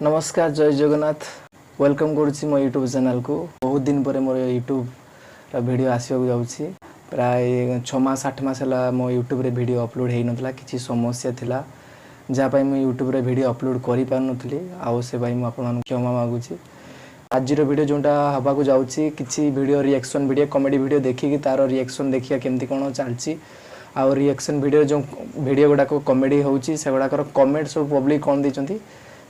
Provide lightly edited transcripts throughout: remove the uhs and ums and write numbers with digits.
नमस्कार जय जगन्नाथ वेलकम करुच्ची मो यूट्यूब चैनल को बहुत दिन पर मोर यूट्यूब वीडियो आसवाक जाऊँगी प्राय 6 मास 8 मास है मो यूट्यूब रे वीडियो अपलोड हो नाला कि समस्या थिला जहाँपाई मुझे यूट्यूब रे वीडियो अपलोड कर पार्नी आउ से मुझे क्षमा मागुची आज वीडियो जोटा हवा को जाऊँगी किसी video reaction video comedy video देखिकी तार रिएक्शन देखिए केमती कौन चलती आउ रिएक्शन वीडियो जो वीडियो गुड़ाक कॉमेडी होची से गुड़ाकर कमेंट सब पब्लिक कौन देती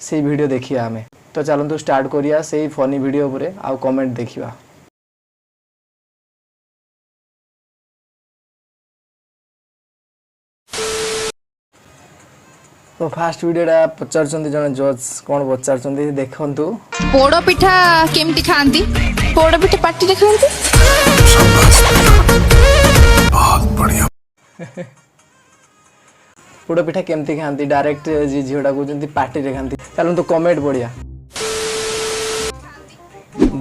से वीडियो देखिया हमें तो चलतु स्टार्ट करिया से फनी वीडियो उपरे आउ कमेंट देखिया। तो फास्ट वीडियोटा पचार जन जज कौन पचार देखंतु पोड़ पिठा केमती खांती पोड़ पिठा पार्टी रे खांती बहुत बढ़िया पोड़ पिठा केमती खांती डायरेक्ट जी झीटा कहते पार्टी रे खांती चलतु कमेंट बढ़िया।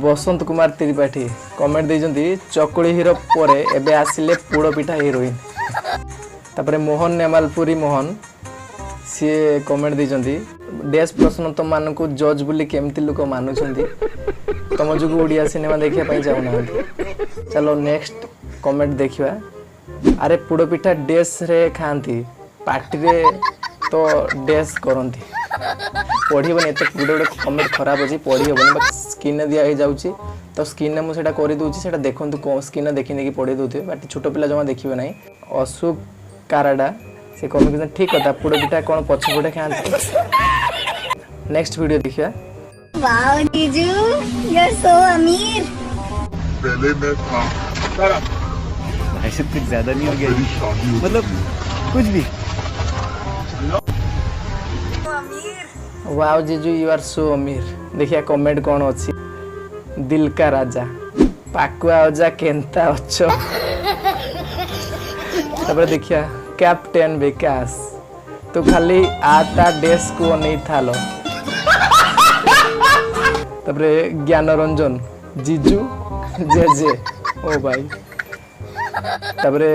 बसंत कुमार त्रिपाठी कमेंट देइजंती चकुली हीरो परे एबे आसिले पोड़ पिठा हिरोइन तापरे मोहन नेमालपुरी मोहन सी कमेंट देइजंती देश प्रश्न तुम मान को जज बोली केमती लोक मानुछंती तुम जो ओडिया सिनेमा देखिया पई जाउ ना चलो नेक्स्ट कमेंट देखिवा। अरे पोड़ पिठा डेस रे खांती पार्टी रे तो डेस करती पढ़ीबन एत गोटे गोटे कमेंट खराब अच्छी पढ़ी हेबन स्क्रीन दिया हो जाऊँगी तो स्क्रीन में मुझे करदे देखो कौन स्क्रीन देखी देखी पढ़ी दूसरे बाकी छोट पिला जमा देखिए ना अशोक काराडा से कमेंट ठीक कथा पोड़ पिठा कौन पछपटे खाते। नेक्स्ट वीडियो देखिए। वाओ जीजू यू आर सो अमीर। पहले मैं था ऐसे कुछ ज्यादा नहीं हो गया मतलब कुछ भी। वाओ जीजू यू आर सो अमीर देखिए कमेंट कौन अच्छी दिल का राजा पाकुआ अजा केंता अच्छो तब देखिया कैप्टेन विकास तो खाली आता डेस्क को नहीं थालो तबरे ज्ञान रंजन जीजू जे जे ओ भाई तबरे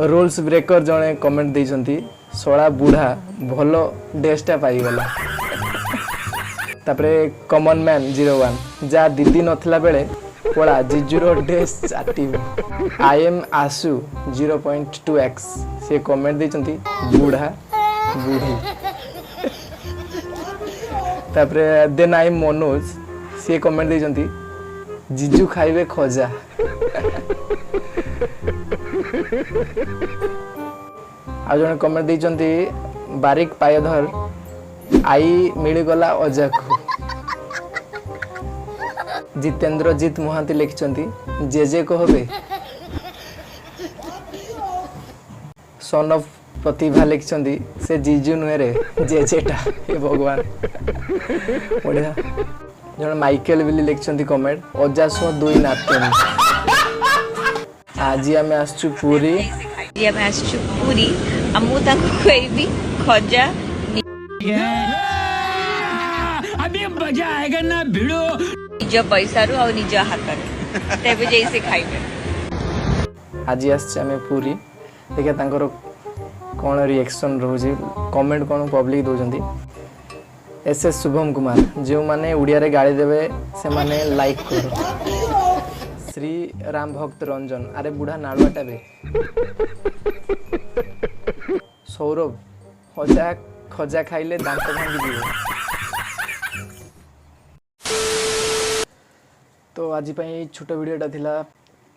रूल्स ब्रेकर जने कमेंट देइछंती सोळा बुढ़ा भलो डेस्टा पाई गला तापरे कॉमन मैन 01 जा दीदी नथला बेले पड़ा जीजूरो डेस चाटी आई एम आसु 0.2x से कमेंट देइछंती बुढ़ा बुढ़ी तापरे देन आई मनोज से कमेंट देइछंती जीजू खाइबे खजा आ जने कमेंट देइछंती बारिक पायधर आई मिलगला अजा को जितेंद्रजीत महांती लिखिछंती जे कहबे सन ऑफ प्रतिभा लिखिछंती से जीजू नुहे रे जेजेटा हे भगवान बढ़िया। जने माइकल बिली लिखिछंती कमेंट अजा सो दुई नातनी आज आम आसछु पूरी पूरी आमु ताको खुआइबी खजा अभी मजा आएगा ना भिड़ो निज पैसा रु और निज हाथ रे तेबे जैसे खाइबे। आज आसছে আমি पूरी देखिए तांकर कौन रिएक्शन रोजी कमेंट कौन पब्लिक दोजंती एस एस शुभम कुमार जो माने उड़िया रे गाड़ी देवे से माने लाइक करो श्री राम भक्त रंजन अरे बुढ़ा नाड़ुआटा बे सौरभ खजा खजा खाइले दांत भांगी दिए। तो आज छोट वीडियोटा थिला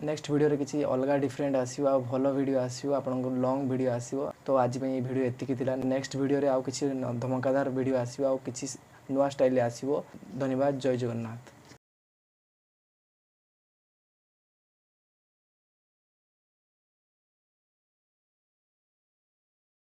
नेक्स्ट वीडियो रे किसी अलग डिफरेंट आसीबो आ भलो वीडियो आसीबो आपनको लॉन्ग वीडियो आसीबो तो आज वीडियो एतिकी थिला नेक्स्ट वीडियो रे आ किसी धमकादार वीडियो आसीबो आ किसी नुआ स्टाइल आसीबो। धन्यवाद जय जगन्नाथ।